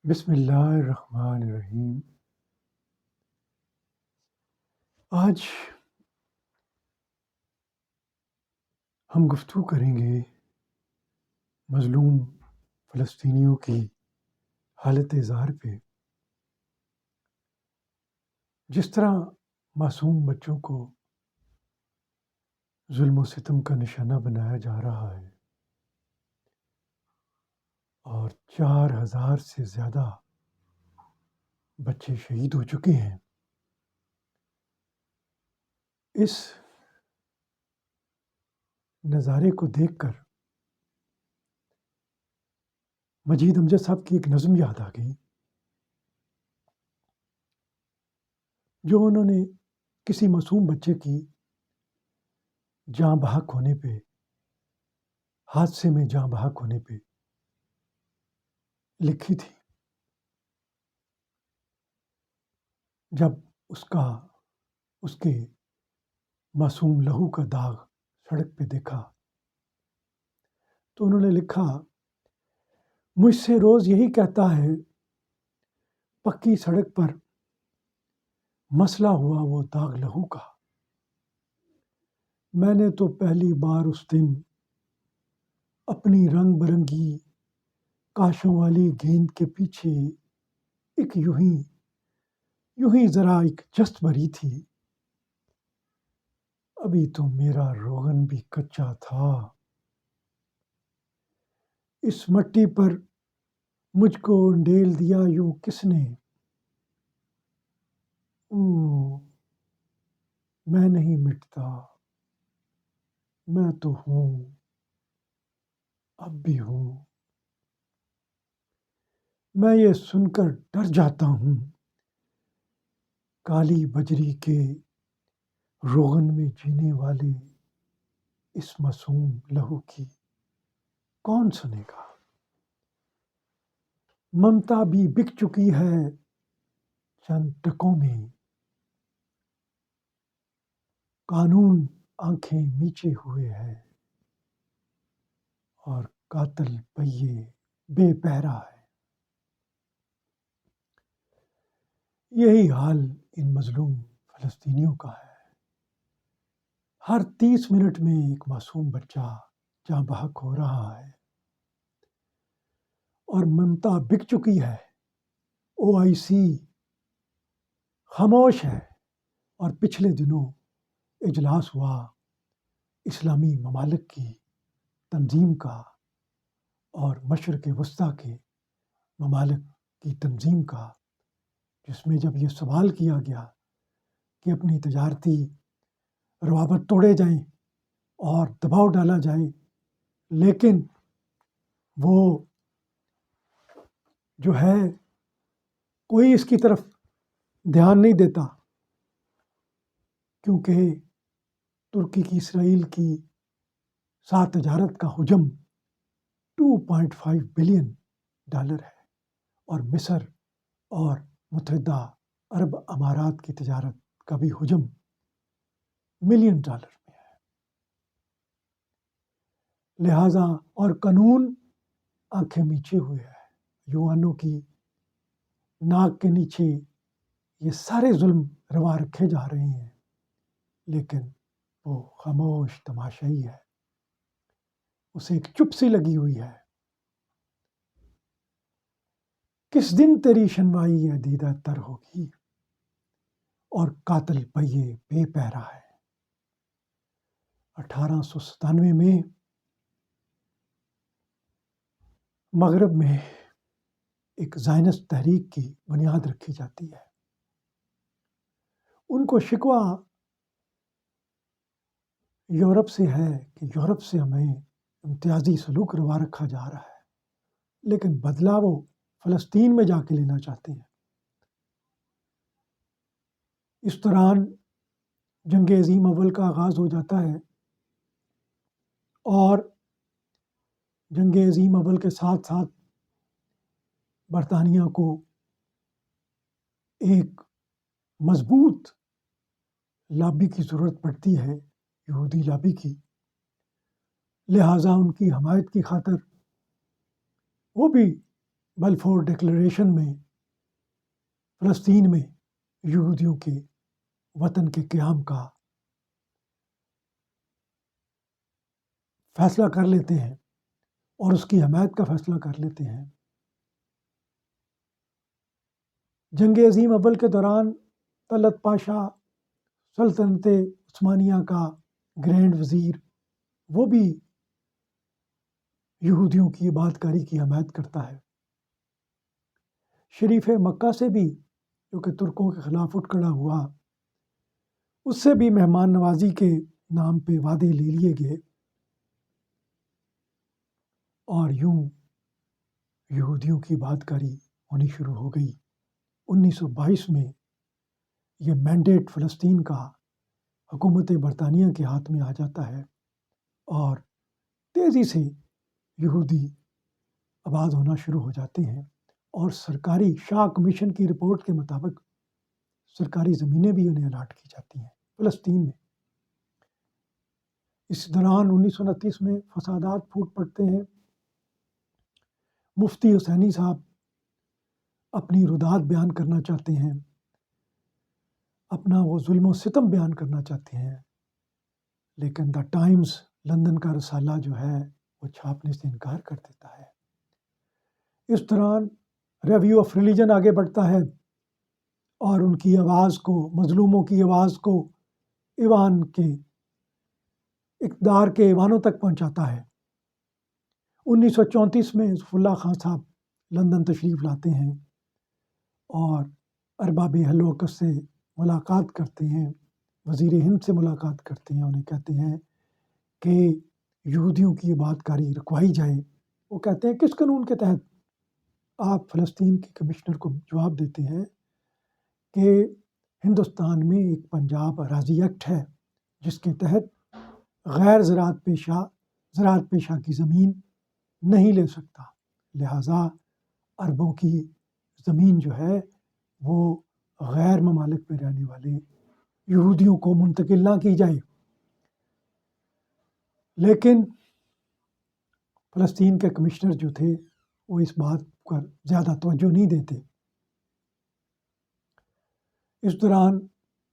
بسم اللہ الرحمن الرحیم۔ آج ہم گفتگو کریں گے مظلوم فلسطینیوں کی حالت زار پہ۔ جس طرح معصوم بچوں کو ظلم و ستم کا نشانہ بنایا جا رہا ہے اور 4,000 سے زیادہ بچے شہید ہو چکے ہیں، اس نظارے کو دیکھ کر مجید امجد صاحب کی ایک نظم یاد آ گئی، جو انہوں نے کسی معصوم بچے کی جاں بحق ہونے پہ، حادثے میں جاں بحق ہونے پہ لکھی تھی۔ جب اس کے معصوم لہو کا داغ سڑک پہ دیکھا تو انہوں نے لکھا، مجھ سے روز یہی کہتا ہے، پکی سڑک پر مسئلہ ہوا وہ داغ لہو کا۔ میں نے تو پہلی بار اس دن اپنی رنگ برنگی کاشوں والی گیند کے پیچھے ایک یوں ہی ذرا ایک جست بھری تھی، ابھی تو میرا روغن بھی کچا تھا، اس مٹی پر مجھ کو ڈیل دیا یوں کس نے، میں نہیں مٹتا، میں تو ہوں، اب بھی ہوں۔ میں یہ سن کر ڈر جاتا ہوں، کالی بجری کے روغن میں جینے والے اس معصوم لہو کی کون سنے گا۔ ممتا بھی بک چکی ہے چند ٹکوں میں، قانون آنکھیں میچے ہوئے ہے اور قاتل پہیے بے پہرا ہے۔ یہی حال ان مظلوم فلسطینیوں کا ہے۔ ہر 30 منٹ میں ایک معصوم بچہ جاں بحق ہو رہا ہے اور ممتا بک چکی ہے، OIC خاموش ہے، اور پچھلے دنوں اجلاس ہوا اسلامی ممالک کی تنظیم کا اور مشرق وسطیٰ کے ممالک کی تنظیم کا، جس میں جب یہ سوال کیا گیا کہ اپنی تجارتی روابط توڑے جائیں اور دباؤ ڈالا جائے، لیکن وہ جو ہے کوئی اس کی طرف دھیان نہیں دیتا، کیونکہ ترکی کی اسرائیل کی ساتھ تجارت کا حجم $2.5 بلین ہے، اور مصر اور متحدہ عرب امارات کی تجارت کا بھی حجم $1 ملین میں ہے۔ لہٰذا اور قانون آنکھیں میچے ہوئے ہے، یوانوں کی ناک کے نیچے یہ سارے ظلم روا رکھے جا رہے ہیں، لیکن وہ خاموش تماشائی ہے، اسے ایک چپ سی لگی ہوئی ہے۔ کس دن تیری شنوائی ہے دیدہ تر ہوگی اور قاتل پہیے بے پہرا ہے۔ 1897 میں مغرب میں ایک زائنسٹ تحریک کی بنیاد رکھی جاتی ہے۔ ان کو شکوہ یورپ سے ہے کہ یورپ سے ہمیں امتیازی سلوک روا رکھا جا رہا ہے، لیکن بدلہ وہ فلسطین میں جا کے لینا چاہتے ہیں۔ اس دوران جنگ عظیم اول کا آغاز ہو جاتا ہے، اور جنگ عظیم اول کے ساتھ ساتھ برطانیہ کو ایک مضبوط لابی کی ضرورت پڑتی ہے، یہودی لابی کی، لہٰذا ان کی حمایت کی خاطر وہ بھی بلفور ڈکلیریشن میں فلسطین میں یہودیوں کے وطن کے قیام کا فیصلہ کر لیتے ہیں اور اس کی حمایت کا فیصلہ کر لیتے ہیں۔ جنگ عظیم اول کے دوران طلعت پاشا سلطنت عثمانیہ کا گرینڈ وزیر، وہ بھی یہودیوں کی عبادت کاری کی حمایت کرتا ہے۔ شریف مکہ سے بھی، جو کہ ترکوں کے خلاف اٹھ کھڑا ہوا، اس سے بھی مہمان نوازی کے نام پہ وعدے لے لیے گئے، اور یوں یہودیوں کی عبادت کاری ہونی شروع ہو گئی۔ 1922 میں یہ مینڈیٹ فلسطین کا حکومت برطانیہ کے ہاتھ میں آ جاتا ہے، اور تیزی سے یہودی آباد ہونا شروع ہو جاتے ہیں، اور سرکاری شاہ کمیشن کی رپورٹ کے مطابق سرکاری زمینیں بھی انہیں الاٹ کی جاتی ہیں فلسطین میں۔ اس دوران 1929 میں فسادات پھوٹ پڑتے ہیں۔ مفتی حسینی صاحب اپنی ردات بیان کرنا چاہتے ہیں، اپنا وہ ظلم و ستم بیان کرنا چاہتے ہیں، لیکن دا ٹائمز لندن کا رسالہ جو ہے وہ چھاپنے سے انکار کر دیتا ہے۔ اس دوران ریویو آف ریلیجن آگے بڑھتا ہے اور ان کی آواز کو، مظلوموں کی آواز کو ایوان کے اقتدار کے ایوانوں تک پہنچاتا ہے۔ 1934 میں ظفر اللہ خان صاحب لندن تشریف لاتے ہیں اور ارباب حل و عقد سے ملاقات کرتے ہیں، وزیر ہند سے ملاقات کرتے ہیں، انہیں کہتے ہیں کہ یہودیوں کی عبادت کاری رکوائی جائے۔ وہ کہتے ہیں کس قانون کے تحت؟ آپ فلسطین کے کمشنر کو جواب دیتے ہیں کہ ہندوستان میں ایک پنجاب اراضی ایکٹ ہے جس کے تحت غیر زراعت پیشہ کی زمین نہیں لے سکتا، لہٰذا عربوں کی زمین جو ہے وہ غیر ممالک میں رہنے والے یہودیوں کو منتقل نہ کی جائے۔ لیکن فلسطین کے کمشنر جو تھے وہ اس بات پر زیادہ توجہ نہیں دیتے۔ اس دوران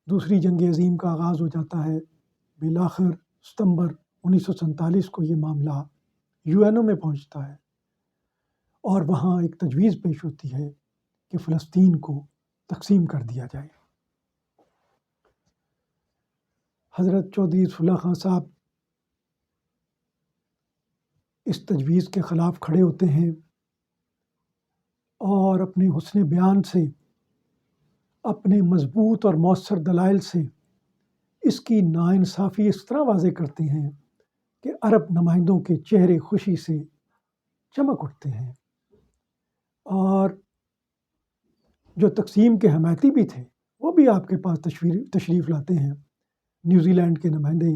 دوسری جنگ عظیم کا آغاز ہو جاتا ہے۔ بالآخر ستمبر 1947 کو یہ معاملہ UN میں پہنچتا ہے، اور وہاں ایک تجویز پیش ہوتی ہے کہ فلسطین کو تقسیم کر دیا جائے۔ حضرت چودھری ظفر اللہ خان صاحب اس تجویز کے خلاف کھڑے ہوتے ہیں اور اپنے حسن بیان سے، اپنے مضبوط اور مؤثر دلائل سے اس کی ناانصافی اس طرح واضح کرتے ہیں کہ عرب نمائندوں کے چہرے خوشی سے چمک اٹھتے ہیں، اور جو تقسیم کے حمایتی بھی تھے وہ بھی آپ کے پاس تشریف لاتے ہیں، نیوزی لینڈ کے نمائندے،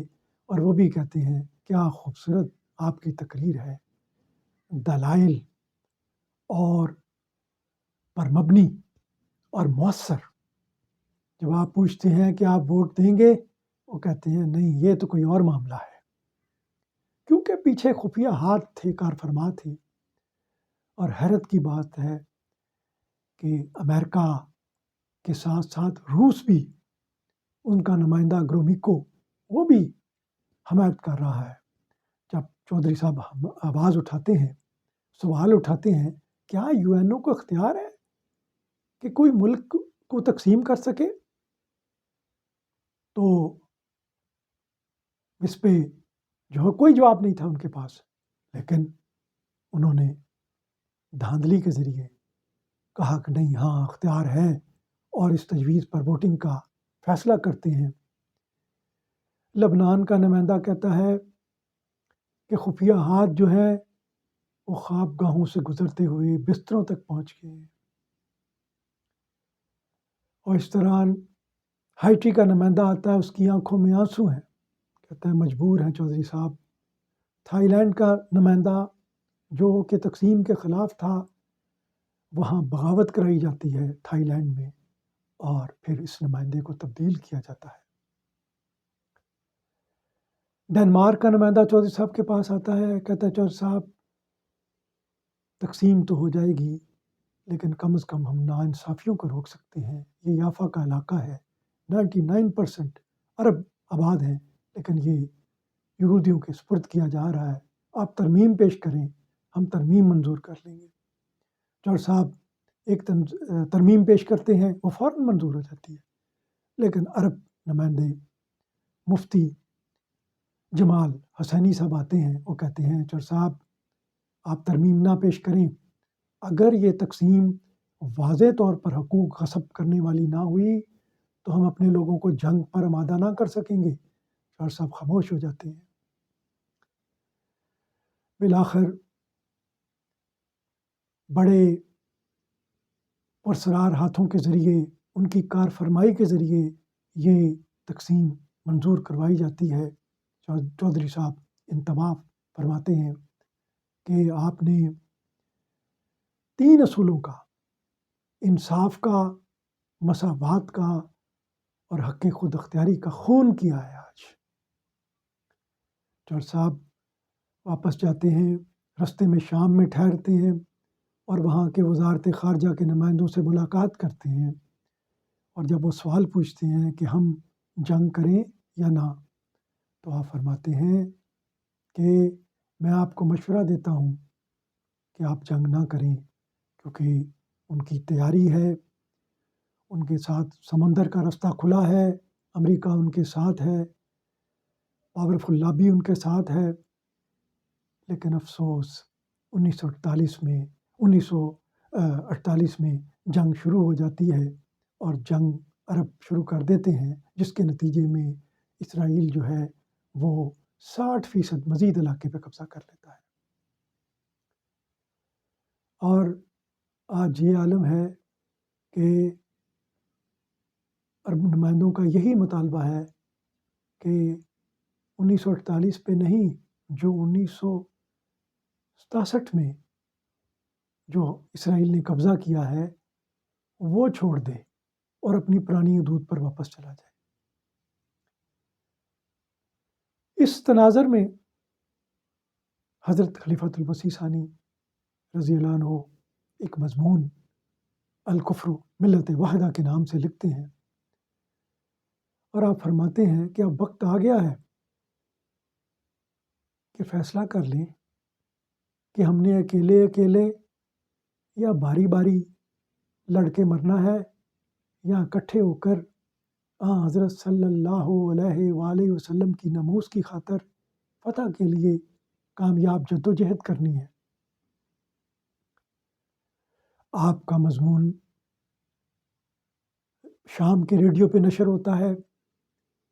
اور وہ بھی کہتے ہیں کیا خوبصورت آپ کی تقریر ہے، دلائل اور پر مبنی اور مؤثر۔ جب آپ پوچھتے ہیں کہ آپ ووٹ دیں گے، وہ کہتے ہیں نہیں، یہ تو کوئی اور معاملہ ہے، کیونکہ پیچھے خفیہ ہاتھ تھے، کار فرما تھے۔ اور حیرت کی بات ہے کہ امریکہ کے ساتھ ساتھ روس بھی، ان کا نمائندہ گرومیکو، وہ بھی حمایت کر رہا ہے۔ جب چودھری صاحب آواز اٹھاتے ہیں، سوال اٹھاتے ہیں، کیا UN کو اختیار ہے کہ کوئی ملک کو تقسیم کر سکے؟ تو اس پہ جو کوئی جواب نہیں تھا ان کے پاس، لیکن انہوں نے دھاندلی کے ذریعے کہا کہ نہیں، ہاں اختیار ہے، اور اس تجویز پر ووٹنگ کا فیصلہ کرتے ہیں۔ لبنان کا نمائندہ کہتا ہے کہ خفیہ ہاتھ جو ہے وہ خواب گاہوں سے گزرتے ہوئے بستروں تک پہنچ گئے، اور اس دوران ہائٹی کا نمائندہ آتا ہے، اس کی آنکھوں میں آنسو ہیں، کہتا ہے مجبور ہیں چودھری صاحب۔ تھائی لینڈ کا نمائندہ جو کہ تقسیم کے خلاف تھا، وہاں بغاوت کرائی جاتی ہے تھائی لینڈ میں، اور پھر اس نمائندے کو تبدیل کیا جاتا ہے۔ ڈنمارک کا نمائندہ چودھری صاحب کے پاس آتا ہے، کہتا ہے چودھری صاحب تقسیم تو ہو جائے گی، لیکن کم از کم ہم ناانصافیوں کو روک سکتے ہیں۔ یہ یافا کا علاقہ ہے، 99% عرب آباد ہیں، لیکن یہ یہودیوں کے سپرد کیا جا رہا ہے۔ آپ ترمیم پیش کریں، ہم ترمیم منظور کر لیں گے۔ جوہر صاحب ایک ترمیم پیش کرتے ہیں، وہ فوراً منظور ہو جاتی ہے، لیکن عرب نمائندے مفتی جمال حسینی صاحب آتے ہیں، وہ کہتے ہیں جوہر صاحب آپ ترمیم نہ پیش کریں، اگر یہ تقسیم واضح طور پر حقوق غصب کرنے والی نہ ہوئی تو ہم اپنے لوگوں کو جنگ پر آمادہ نہ کر سکیں گے۔ جوہر صاحب خاموش ہو جاتے ہیں۔ بالآخر بڑے پرسرار ہاتھوں کے ذریعے، ان کی کار فرمائی کے ذریعے یہ تقسیم منظور کروائی جاتی ہے۔ چودھری صاحب انتباہ فرماتے ہیں کہ آپ نے 3 اصولوں کا، انصاف کا، مساوات کا اور حق خود اختیاری کا خون کیا ہے آج۔ جوہر صاحب واپس جاتے ہیں، رستے میں شام میں ٹھہرتے ہیں اور وہاں کے وزارت خارجہ کے نمائندوں سے ملاقات کرتے ہیں، اور جب وہ سوال پوچھتے ہیں کہ ہم جنگ کریں یا نہ، تو آپ فرماتے ہیں کہ میں آپ کو مشورہ دیتا ہوں کہ آپ جنگ نہ کریں، کیونکہ ان کی تیاری ہے، ان کے ساتھ سمندر کا رستہ کھلا ہے، امریکہ ان کے ساتھ ہے، پاورفل لابی ان کے ساتھ ہے۔ لیکن افسوس 1948 میں جنگ شروع ہو جاتی ہے اور جنگ عرب شروع کر دیتے ہیں، جس کے نتیجے میں اسرائیل جو ہے وہ 60% مزید علاقے پہ قبضہ کر لیتا ہے۔ اور آج یہ عالم ہے کہ عرب نمائندوں کا یہی مطالبہ ہے کہ 1948 پہ نہیں، جو 1967 میں جو اسرائیل نے قبضہ کیا ہے وہ چھوڑ دے اور اپنی پرانی حدود پر واپس چلا جائے۔ اس تناظر میں حضرت خلیفۃ المسیح ثانی رضی اللہ عنہ ایک مضمون الکفر ملت واحدہ کے نام سے لکھتے ہیں، اور آپ فرماتے ہیں کہ اب وقت آ گیا ہے کہ فیصلہ کر لیں کہ ہم نے اکیلے یا باری باری لڑ کے مرنا ہے، یا اکٹھے ہو کر حضرت صلی اللہ علیہ وآلہ وسلم کی ناموس کی خاطر فتح کے لیے کامیاب جدوجہد کرنی ہے۔ آپ کا مضمون شام کے ریڈیو پہ نشر ہوتا ہے،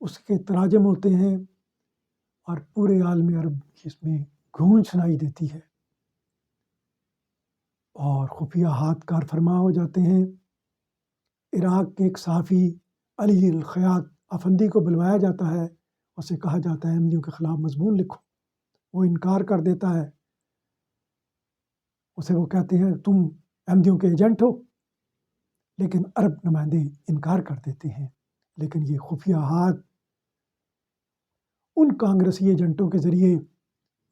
اس کے تراجم ہوتے ہیں، اور پورے عالم عرب اس میں گونج سنائی دیتی ہے، اور خفیہ ہاتھ کار فرما ہو جاتے ہیں۔ عراق کے ایک صحافی علی الخیاط افندی کو بلوایا جاتا ہے، اسے کہا جاتا ہے احمدیوں کے خلاف مضمون لکھو، وہ انکار کر دیتا ہے۔ اسے وہ کہتے ہیں تم احمدیوں کے ایجنٹ ہو، لیکن عرب نمائندے انکار کر دیتے ہیں۔ لیکن یہ خفیہ ہاتھ ان کانگریسی ایجنٹوں کے ذریعے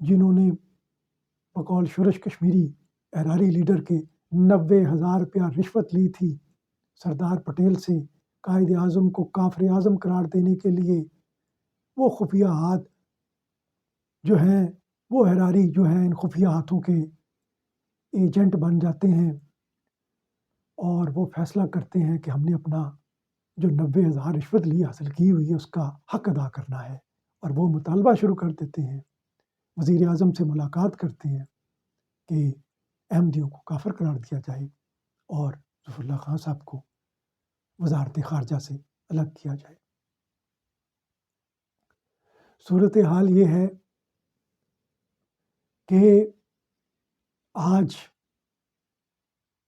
جنہوں نے بقول شورش کشمیری احراری لیڈر کے 90,000 روپیہ رشوت لی تھی سردار پٹیل سے قائد اعظم کو کافر اعظم قرار دینے کے لیے، وہ خفیہ ہاتھ جو ہیں، وہ احراری جو ہیں ان خفیہ ہاتھوں کے ایجنٹ بن جاتے ہیں، اور وہ فیصلہ کرتے ہیں کہ ہم نے اپنا جو 90,000 رشوت لی حاصل کی ہوئی ہے اس کا حق ادا کرنا ہے، اور وہ مطالبہ شروع کر دیتے ہیں، وزیر اعظم سے ملاقات کرتے ہیں کہ احمدیوں کو کافر قرار دیا جائے اور ظفر اللہ خان صاحب کو وزارت خارجہ سے الگ کیا جائے۔ صورتحال یہ ہے کہ آج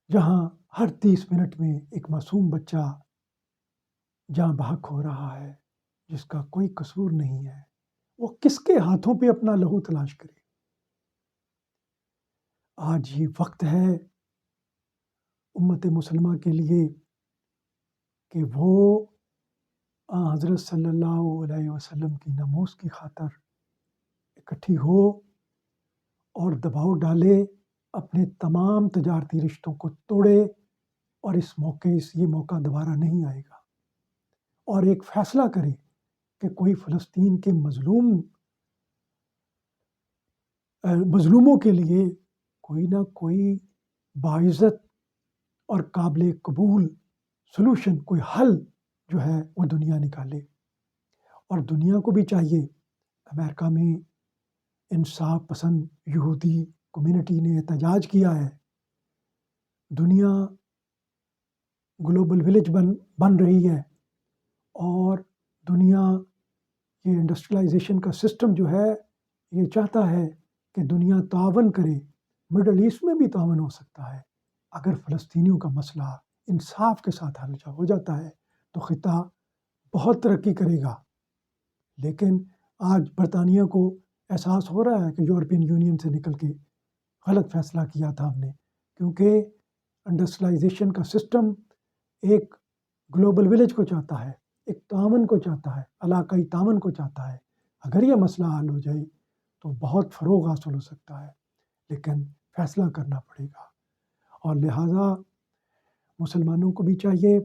جہاں ہر 30 منٹ میں ایک معصوم بچہ جاں بحق ہو رہا ہے جس کا کوئی قصور نہیں ہے، وہ کس کے ہاتھوں پہ اپنا لہو تلاش کرے؟ آج یہ وقت ہے امت مسلمہ کے لیے کہ وہ حضرت صلی اللہ علیہ وسلم کی ناموس کی خاطر اکٹھی ہو اور دباؤ ڈالے اپنے تمام تجارتی رشتوں کو توڑے اور یہ موقع دوبارہ نہیں آئے گا، اور ایک فیصلہ کرے کہ کوئی فلسطین کے مظلوموں کے لیے کوئی نہ کوئی باعزت اور قابل قبول سلوشن، کوئی حل جو ہے وہ دنیا نکالے۔ اور دنیا کو بھی چاہیے، امریکہ میں انصاف پسند یہودی کمیونٹی نے احتجاج کیا ہے، دنیا گلوبل ولیج بن رہی ہے، اور دنیا یہ انڈسٹریلائزیشن کا سسٹم جو ہے یہ چاہتا ہے کہ دنیا تعاون کرے۔ مڈل ایسٹ میں بھی تعاون ہو سکتا ہے اگر فلسطینیوں کا مسئلہ انصاف کے ساتھ حل ہو جاتا ہے تو خطہ بہت ترقی کرے گا۔ لیکن آج برطانیہ کو احساس ہو رہا ہے کہ یورپین یونین سے نکل کے غلط فیصلہ کیا تھا ہم نے، کیونکہ انڈسٹریلائزیشن کا سسٹم ایک گلوبل ولیج کو چاہتا ہے، ایک تعاون کو چاہتا ہے، علاقائی تعاون کو چاہتا ہے۔ اگر یہ مسئلہ حل ہو جائے تو بہت فروغ حاصل ہو سکتا ہے، لیکن فیصلہ کرنا پڑے گا۔ اور لہٰذا مسلمانوں کو بھی چاہیے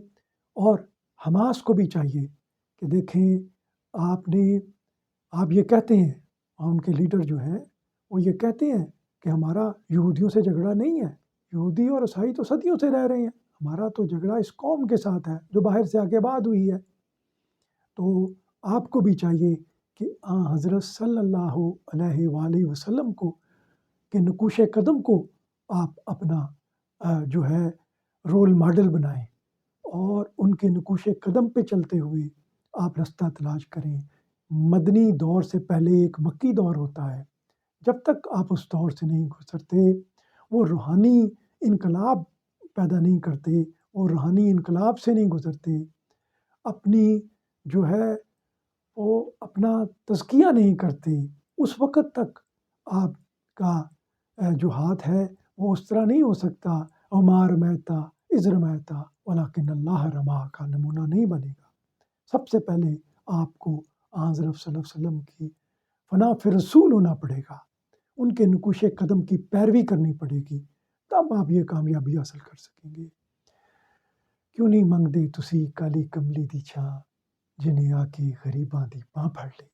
اور حماس کو بھی چاہیے کہ دیکھیں، آپ یہ کہتے ہیں، اور ان کے لیڈر جو ہیں وہ یہ کہتے ہیں کہ ہمارا یہودیوں سے جھگڑا نہیں ہے، یہودی اور عیسائی تو صدیوں سے رہ رہے ہیں، ہمارا تو جھگڑا اس قوم کے ساتھ ہے جو باہر سے آگے بعد ہوئی ہے۔ تو آپ کو بھی چاہیے کہ حضرت صلی اللہ علیہ وآلہ وسلم کے نقوش قدم کو آپ اپنا جو ہے رول ماڈل بنائیں، اور ان کے نقوش قدم پہ چلتے ہوئے آپ رستہ تلاش کریں۔ مدنی دور سے پہلے ایک مکی دور ہوتا ہے، جب تک آپ اس دور سے نہیں گزرتے وہ روحانی انقلاب پیدا نہیں کرتے، وہ روحانی انقلاب سے نہیں گزرتے، اپنی جو ہے وہ اپنا تزکیہ نہیں کرتے، اس وقت تک آپ کا جو ہاتھ ہے وہ اس طرح نہیں ہو سکتا، وما رمیتا اذ رمیتا ولکن اللہ رما کا نمونہ نہیں بنے گا۔ سب سے پہلے آپ کو حضرت صلی اللہ علیہ وسلم کی فنا فی رسول ہونا پڑے گا، ان کے نقوش قدم کی پیروی کرنی پڑے گی، تب آپ یہ کامیابی حاصل کر سکیں گے۔ کیوں نہیں منگدے تسی کالی کملی دی چھاں، جنہیں آ کے غریباں دی باں پھڑ لئی۔